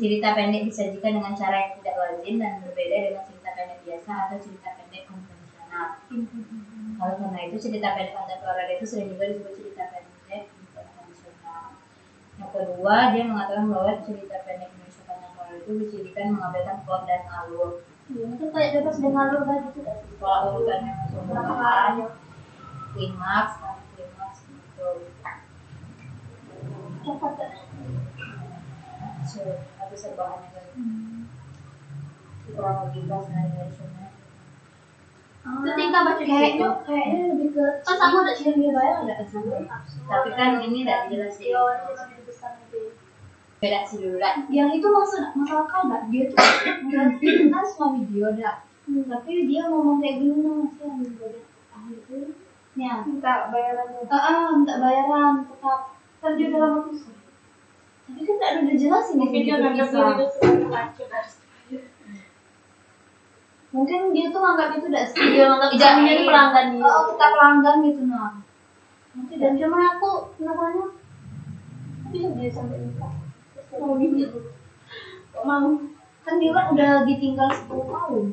Cerita pendek disajikan dengan cara yang tidak lazim dan berbeda dengan cerita pendek biasa atau cerita pendek konvensional. Oleh karena itu, cerita pendek kontemporer itu sering juga disebut cerita pendek konvensional. Yang kedua, dia mengatakan bahwa cerita pendek Indonesia kontemporer itu dijadikan mengabaikan plot dan alur. Itu kayak bebas dan alur kan gitu. Kalau urutannya pembukaan, klimaks, gitu. Cepat kan? Habis serbahannya kan. Kurang lebih pas dari sana. Itu tinggal baca kayaknya lebih ke kan sama ada sih dia bayar enggak sama. Tapi kan ini enggak jelas sih. Beda sih dulu lah. Yang itu masalah kau enggak dia tuh kan suami dia ada. Tapi dia ngomong kayak gini sama si yang beda. Itu ya minta bayaran. Minta bayaran tetap kan dia dalam waktu. Tapi kan enggak ada jelasin mungkin dia nganggap itu mungkin dia tuh nganggap itu udah sih dia nganggap suaminya itu pelanggan dia. Kita pelanggan gitu nah. Nanti dan cuma aku kenapanya bisa dia sampai nikah. Mau gitu. Kok mau? Kan dia kan udah ditinggal 10 tahun.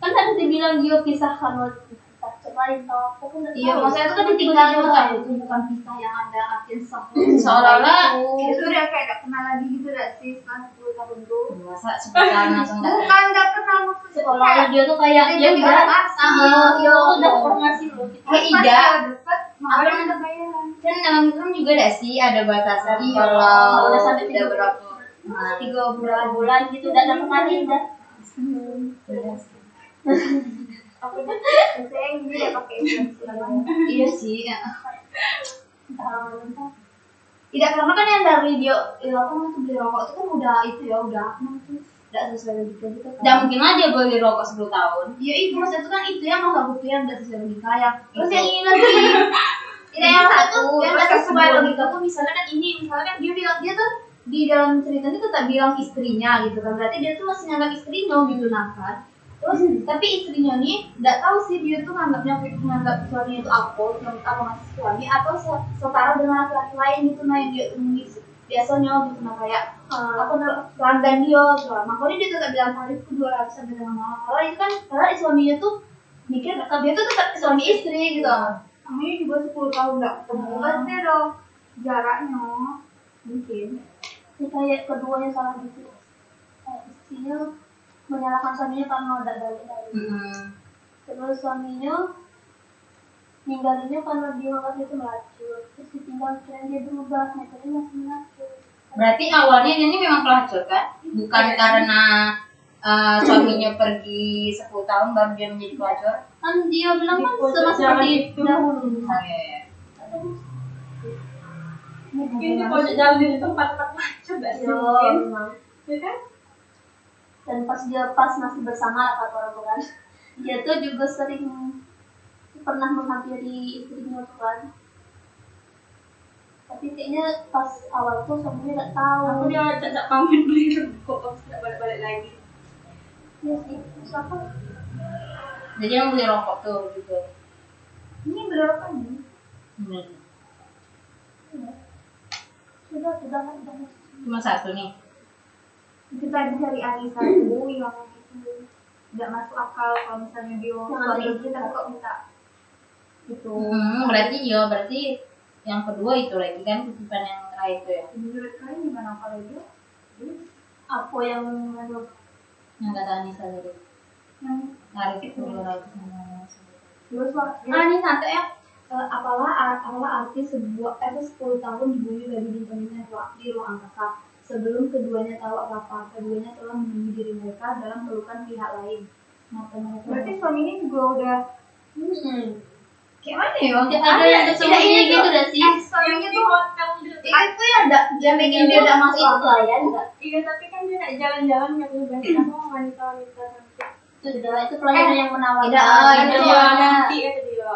Kan tadi dibilang dia pisahkan waktu cerai atau apa pun. Iya, maksudnya itu kan ditinggal kan itu bukan pisah yang ada artian sah. Seolah-olah itu udah kayak gak kenal lagi gitu gak sih setelah 10 tahun tuh. Masa 10 tahun langsung bukan gak kenal maksudnya. Seolah-olah dia tuh kayak dia udah udah informasi loh. Tidak. Apa yang ada bayaran? Kan dalam Islam juga ada sih ada batasan Kalau udah sampai tidak berapa 3 bulan gitu udah dapat lagi udah. Aku saya ini udah pakai iya sih ya. Tidak karena kan yang dari dia apa itu beli rokok itu kan udah itu ya udah tidak sesuai logika gitu kan. Dan mungkin aja beli rokok 10 tahun. Iya itu maksudnya itu kan itu yang masa bukti yang tidak sesuai logika ya. Terus yang ini lagi tidak yang satu yang tidak sesuai logika tuh misalnya kan ini misalnya kan dia bilang dia tuh di dalam ceritanya tuh tak bilang istrinya gitu kan berarti dia tuh masih nganggap istrinya gitu nah kan. Terus tapi istrinya nih nggak tahu sih dia tuh nganggap suaminya itu apa masih suami atau setara dengan laki-laki lain gitu nah yang dia temui biasanya gitu nah kayak pelanggan dia gitu. Makanya dia tetap bilang tarifku 200 sampai dengan mahal. Kalau itu kan karena suaminya tuh mikir dia tuh tetap suami istri gitu. Namanya juga 10 tahun nggak ketemu kan dia dong jaraknya mungkin. Ini kayak keduanya salah gitu. Istrinya menyalahkan suaminya karena udah balik-balik. Terus suaminya ninggalinnya karena dia waktu itu melacur. Terus ditinggal kira dia berubah, metodenya masih melacur. Berarti awalnya dia ini memang pelacur kan? Bukan karena suaminya pergi 10 tahun baru dia menjadi pelacur. Kan dia bilang kan sama seperti itu dahulu. Mungkin di pojok jalan di tempat-tempat pelacur gak sih mungkin? Ya kan? Dan pas masih bersama lah kata orang kan dia tuh juga sering pernah menghampiri istrinya tuh kan tapi kayaknya pas awal tuh suaminya nggak tahu Aku dia tak pamit beli rokok pas tidak balik-balik lagi. iya sih siapa Jadi yang beli rokok tuh gitu. ini beli rokok ini sudah Cuma satu nih. kita cari Anissa dulu yang itu nggak masuk akal kalau misalnya dia suami kita kok minta itu. Berarti yang kedua itu lagi kan kutipan yang terakhir itu ya. Menurut kalian gimana kalau dia? Apa yang menurut Yang kata Anissa tadi. Tarif itu 200. terus ini nanti ya apalah arti sebuah 10 tahun di bumi bagi bintang-bintang di ruang angkasa. Sebelum keduanya tahu apa-apa, keduanya telah menemui diri mereka dalam pelukan pihak lain. Berarti suaminya juga udah kayak mana ya? Ada yang sesungguhnya gitu dah sih. Suaminya tuh itu ya yang bikin dia tidak masuk akal ya enggak? Iya tapi kan dia nak jalan-jalan nggak boleh banyak sama wanita-wanita cantik. Itu pelayanan yang menawarkan. Itu Nanti kata dia.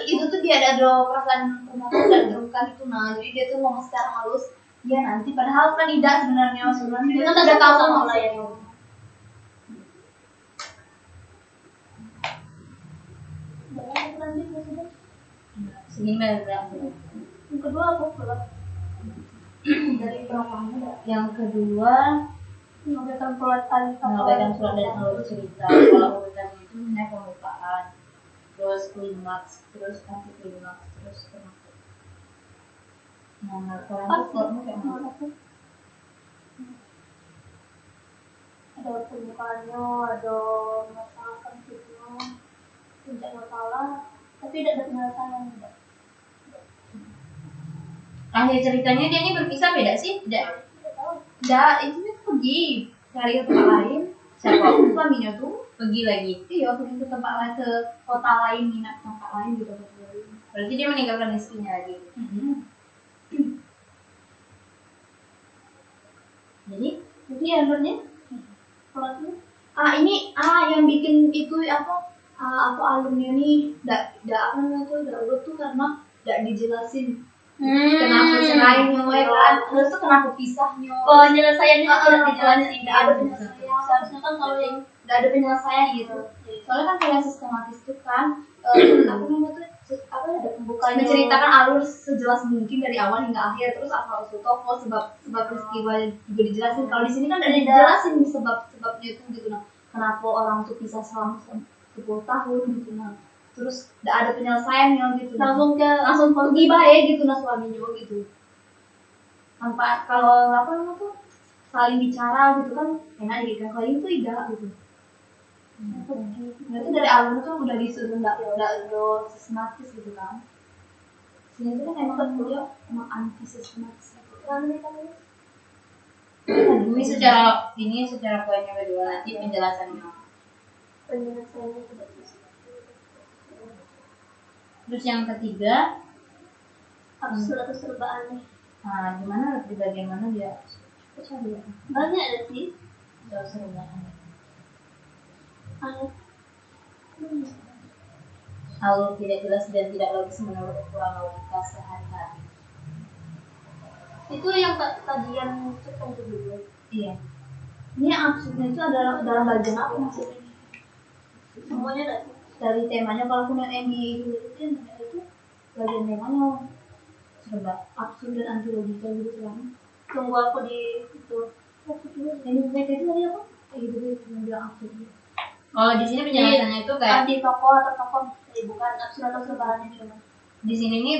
Itu tuh dia ada perasaan penasaran dan terluka itu nah jadi dia tuh ngomong secara halus ya nanti padahal kan tidak sebenarnya dia kan udah tahu sama pelayan Segini berapa? yang kedua aku pulang dari perang lama. Yang kedua Mengabaikan surat tadi. mengabaikan surat dan alur cerita. Kalau urutannya itu sebenarnya pembukaan, terus klimaks, terus anti klimaks, terus penutup. Nah, kalau itu plotnya kayak mana? Ada pembukaannya, ada masalah konfliknya, puncak masalah, tapi tidak ada penyelesaian. Akhir ceritanya dia ini berpisah beda sih? Tidak. Tidak tahu. Tidak, itu pergi cari ke tempat lain. Siapa? Suaminya tuh Pergi lagi. iya pergi ke tempat lain, ke kota lain, minat tempat lain gitu. Berarti dia meninggalkan istrinya lagi. Jadi alurnya Plotnya ini yang bikin itu apa alurnya nih apa namanya tuh urut tuh karena tidak dijelasin kenapa cerainya kan, terus tuh kenapa pisahnya, Penyelesaiannya tidak dijelasin. tidak ada penyelesaian. Seharusnya kan kalau yang Tidak ada penyelesaian gitu. Soalnya kan kayak sistematis tuh kan apa namanya tuh ada pembukaan menceritakan alur sejelas mungkin dari awal hingga akhir, terus asal usul tokoh, sebab peristiwa juga dijelasin. Kalau di sini kan tidak dijelasin sebabnya itu gitu. Nah, kenapa orang tuh pisah selama 10 tahun gitu. Nah, terus tidak ada penyelesaiannya gitu. Langsung pergi baik gitu nah suaminya gitu. Tanpa kalau apa namanya tuh saling bicara gitu kan enak gitu. Kalau ini tuh tidak gitu. Nah, itu dari alur kan udah disuruh nggak sistematis gitu kan. Sini tuh kan emang dia emang anti sistematis gitu kan mereka. ini secara poinnya berdua, nanti penjelasannya. Penyelesaiannya tidak bisa. Terus yang ketiga, Absurd atau serba aneh. nah gimana di bagian mana dia? Cari ya. banyak ada sih. Jauh seru banget. Aneh. Alur tidak jelas dan tidak logis menurut ukuran logika sehari-hari. Itu yang tadi yang cerita itu dulu. Iya. Ini absurdnya itu adalah dalam bagian apa maksudnya? Semuanya ada. Dari temanya kalau punya Emi itu bagian temanya Serba. absurd dan anti logika gitu kan. Tunggu aku di itu. Yang mereka itu tadi apa? Kayak gitu yang bilang absurd. Kalau di sini penjelasannya itu kayak Anti tokoh atau tokoh, bukan absurd atau serba aneh cuma. di sini nih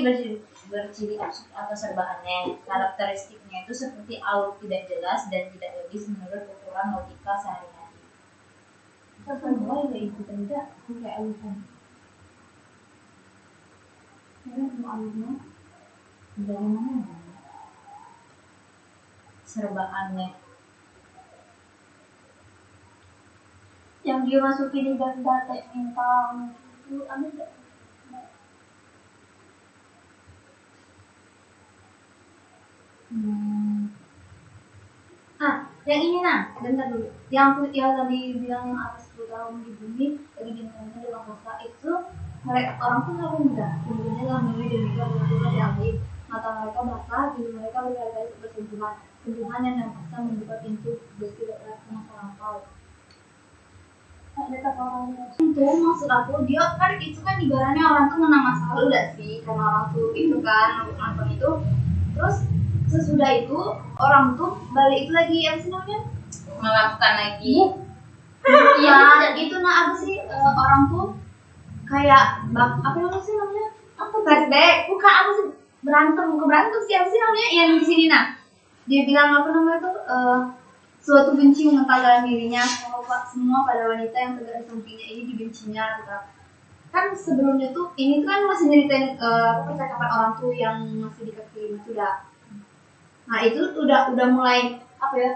berciri absurd atau serba aneh. Karakteristiknya itu seperti alur tidak jelas dan tidak logis menurut ukuran logika sehari-hari. Semua yang itu tidak kayak alusan. Karena semua alurnya Bagaimana? Serba aneh. Yang dia masukin data mental itu aneh nggak? yang ini nah, bentar dulu. Yang tadi bilang yang atas 10 tahun di bumi, lagi diminta di angkasa itu mereka orang tuh nggak muda, kemudian dalam mimpi dan mereka melakukan diambil, mata mereka basah, diri mereka berkali-kali bersentuhan, sentuhan yang paksa membuka pintu besi masa lampau. Ada kata orangnya. Itu maksud aku dia kan itu kan ibaratnya orang tuh menang masa lalu udah sih, karena orang tuh itu kan nonton itu, terus sesudah itu orang tuh balik itu lagi yang sih namanya Melakukan lagi. iya dan itu nah apa sih orang tuh kayak apa namanya apa flashback bukan apa sih berantem sih apa sih namanya yang di sini nah dia bilang apa namanya tuh suatu benci mengental dalam dirinya semua pada wanita yang tegak di sampingnya ini dibencinya gitu. Kan sebelumnya tuh ini tuh kan masih nyeritain percakapan orang tuh yang masih di kaki itu udah. Nah itu udah mulai apa ya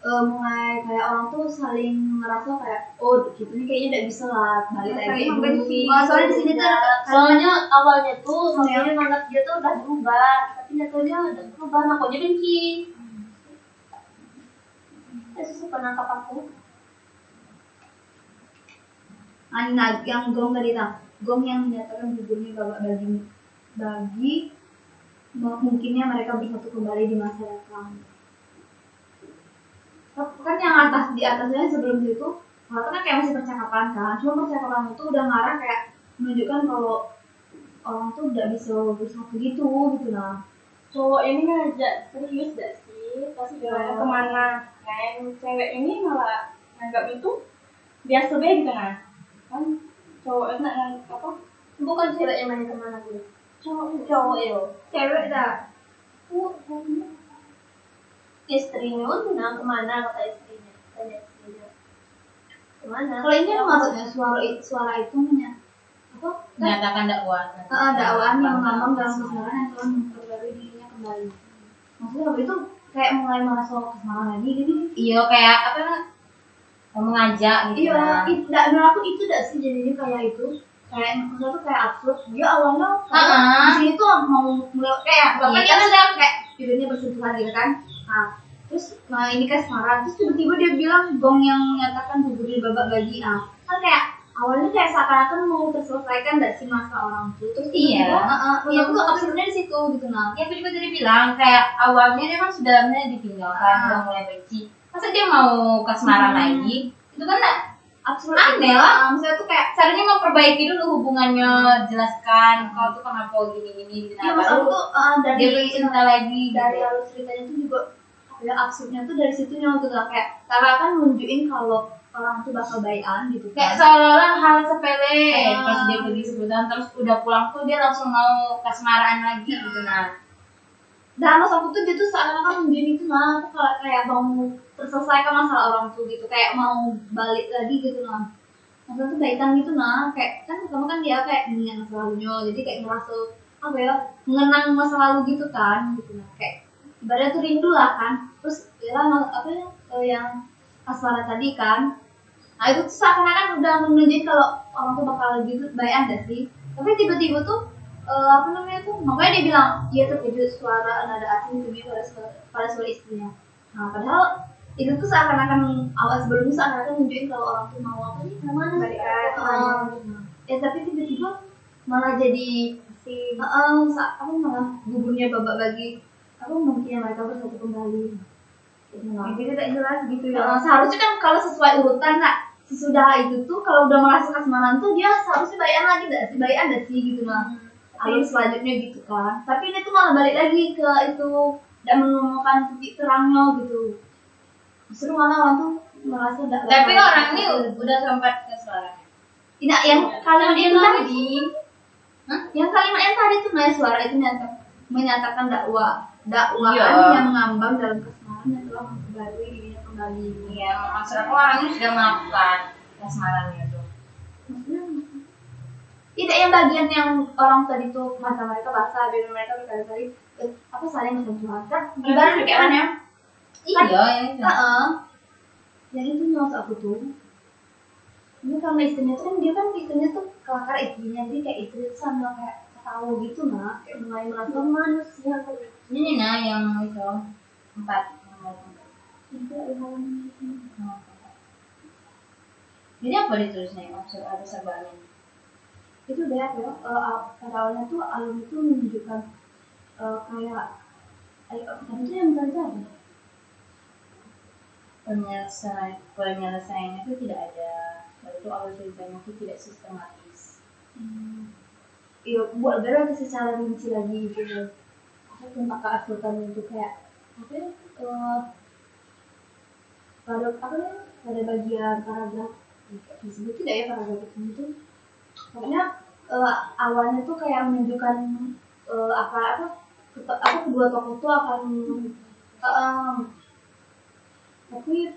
mulai kayak orang tuh saling ngerasa kayak oh gitu nih kayaknya udah bisa lah balik lagi kayak dulu. Soalnya di sini tuh Soalnya awalnya tuh maksudnya menganggap dia tuh udah berubah, tapi nyatanya udah berubah, nah kok dia benci. Itu penangkap aku. Nah yang gong tadi tak gong yang menyatakan gugurnya babak bagi mungkinnya mereka bersatu kembali di masa datang. Kan yang di atasnya sebelum itu kan kayak masih percakapan kan, cuma percakapan itu udah ngarah kayak menunjukkan kalau orang tuh udah bisa bersatu gitu lah. Cowok ini ngajak serius gak sih? sih, pas kemana. Nah yang cewek ini malah nganggap itu biasa aja gitu nah. Kan cowok itu apa? Bukan cewek yang main kemana tuh. Cowok ya. Cewek dah. Istrinya nah kemana kata istrinya. Tanya istrinya. Kemana? Kalau ini maksudnya suara itu apa? Menyatakan dakwah. Dakwaan yang mengambang dalam kesalahan yang telah memperbarui dirinya kembali. Maksudnya waktu itu kayak mulai merasa kesalahan lagi gitu. Iya kayak apa? Mengajak gitu. Iya, menurut aku itu dah sih jadinya kayak itu. Kayak maksudnya tuh kayak absurd. Dia awalnya di sini tuh mau mulai kayak bahkan dia sudah kayak tidurnya bersentuhan gitu kan. Terus ini kan semarang. Terus tiba-tiba dia bilang gong yang menyatakan gugur babak bagi. Kan kayak awalnya kayak seakan-akan mau terselesaikan dari si masalah orang itu. Terus iya tuh absurdnya di situ gitu nah. Ya juga tadi bilang kayak awalnya dia kan sudah ditinggalkan, sudah mulai benci. Masa dia mau kasmaran lagi? Itu kan Absurd aneh lah. Maksudnya tuh kayak Seharusnya memperbaiki dulu hubungannya, jelaskan kau tuh kenapa gini-gini. ya maksud tuh dia dari cinta lagi dari alur ceritanya tuh juga ya absurdnya tuh dari situnya gitu lah kayak Tara kan nunjukin kalau orang tuh bakal baikan gitu kayak kan. seolah-olah hal sepele pas dia pergi sebulan terus udah pulang tuh dia langsung mau kasmaran lagi gitu nah. Dan mas aku tuh dia tuh seakan-akan nunjukin itu nah aku kayak mau terselesaikan masalah orang tuh gitu kayak mau balik lagi gitu nah. Maksudnya tuh baikan gitu nah kayak kan pertama kan dia kayak mengingat masa lalunya jadi kayak ngerasa apa ya mengenang masa lalu gitu kan gitu nah kayak ibaratnya tuh rindu lah kan terus ya apa ya yang asmara tadi kan nah itu tuh seakan-akan udah menunjukkan kalau orang tuh bakal gitu baikan gak sih tapi tiba-tiba tuh apa namanya tuh makanya dia bilang dia terkejut suara nada asing demi pada suara istrinya nah padahal itu tuh seakan-akan awal sebelumnya seakan-akan nunjukin kalau orang tuh mau apa nih namanya ya tapi tiba-tiba malah jadi apa malah gugurnya babak bagi apa mungkin mereka bersatu kembali jadi tidak jelas gitu ya seharusnya kan kalau sesuai urutan sesudah itu tuh kalau udah merasa kasmaran tuh dia seharusnya baikan lagi baikan sih gitu nah alur selanjutnya gitu kan tapi ini tuh malah balik lagi ke itu dan menemukan titik terangnya gitu justru malah orang tuh merasa tapi orang ini udah sempat ke suara tidak yang kalimat itu tadi yang kalimat yang tadi tuh suara itu menyatakan dakwaan yang mengambang dalam kesemaran yang telah memperbarui dirinya kembali iya maksud aku orang ini sudah melakukan kasmarannya tuh maksudnya tidak yang bagian yang orang tadi tuh mata mereka basah biar mereka berkali-kali apa saling bersentuhan kan ibaratnya kayak mana ya iya yang itu yang itu maksud aku tuh ini karena istrinya tuh kan dia kan istrinya tuh kelakar istrinya jadi kayak istri sama kayak tahu gitu nah kayak mulai merasa manusia ini nah yang itu 4 jadi apa ditulisnya maksud ada sabarnya itu deh ya pada awalnya tuh alun itu menunjukkan kayak tadi tuh yang terjadi penyelesaiannya itu tidak ada lalu itu alur ceritanya itu tidak sistematis iya buat gara secara rinci lagi gitu apa tentang keabsurdan itu kayak apa ya pada bagian paragraf disebut tidak ya paragraf itu pokoknya awalnya tuh kayak menunjukkan apa kedua tokoh tuh akan tapi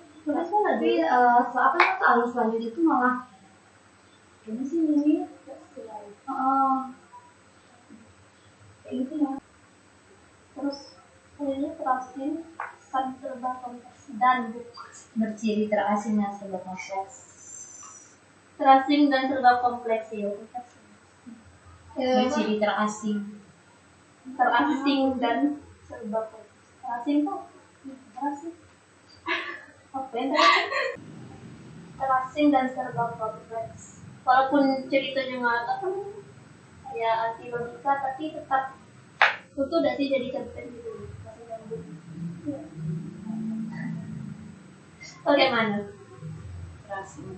alur selanjutnya itu malah gimana sih ini kayak gitu ya terus kayaknya terasin serba kompleks dan berciri terasing dan serba kompleks terasing dan serba kompleks ya berciri terasing dan serba kompleks terasing tuh terasing apa yang terasing dan serba kompleks walaupun ceritanya nggak apa ya anti logika tapi tetap itu udah sih jadi cerpen gitu masih nyambung bagaimana terasing